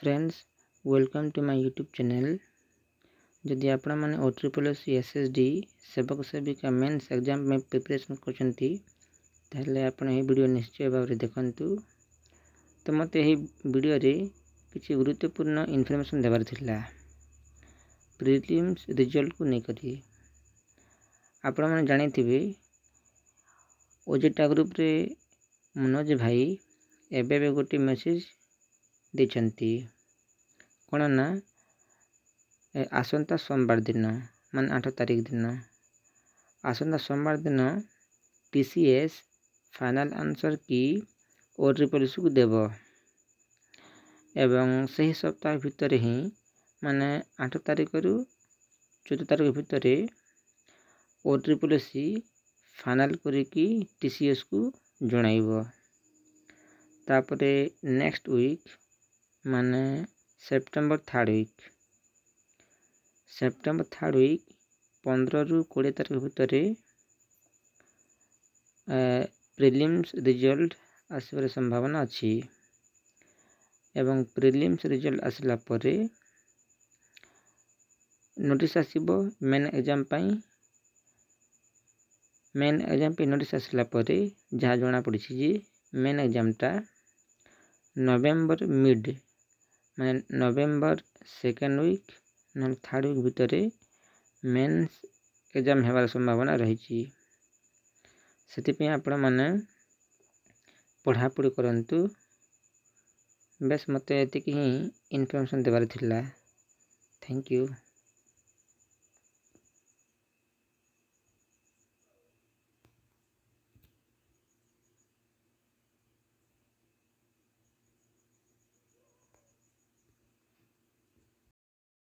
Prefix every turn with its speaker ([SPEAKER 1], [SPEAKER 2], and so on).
[SPEAKER 1] Friends welcome to my YouTube channel. जदि आपण मैंने OSSC SSD सेवक सेविका मेन्स एग्जाम में प्रिपरेशन करछंती ताहले आपण ए वीडियो निश्चय भाव देखु। तो मत यही वीडियो रे किसी गुरुत्वपूर्ण इनफॉरमेशन देवार थिला प्रीलिम्स रिजल्ट को लेकर। आपण मैंने जानिथिबे ओजेटा ग्रुप रे मनोज भाई एबे गोटे मेसेज देछंती कौन ना आसंता सोमवार दिन मान 8 तारिख दिन आसंता सोमवार दिन TCS फाइनल आंसर की OSSC को देव एवं सही सप्ताह भितर ही माने 8 तारिख रु 14 तारिख भितर OSSC फाइनल करिकी TCS को जणाइबो। तापरे नेक्स्ट वीक माने सेप्टेम्बर थर्ड वीक 15 रु 20 तारिख भितर प्रीलिम्स रिजल्ट आसबार संभावना अच्छी एवं प्रीलिम्स रिजल्ट आसला परे नोटिस आसीबो मेन एग्जाम पे नोटिस आसला परे जहाँ जना पड़ी जे मेन एग्जामटा नवेम्बर मिड माने नवेम्बर सेकेंड वीक ना थर्ड वीक भितर मेन्स एग्जाम हेबार संभावना रही। से आपण मैंने पढ़ापढ़ी करंतु। बेस मत एतिक ही इनफॉरमेशन देवार थिला। Thank you.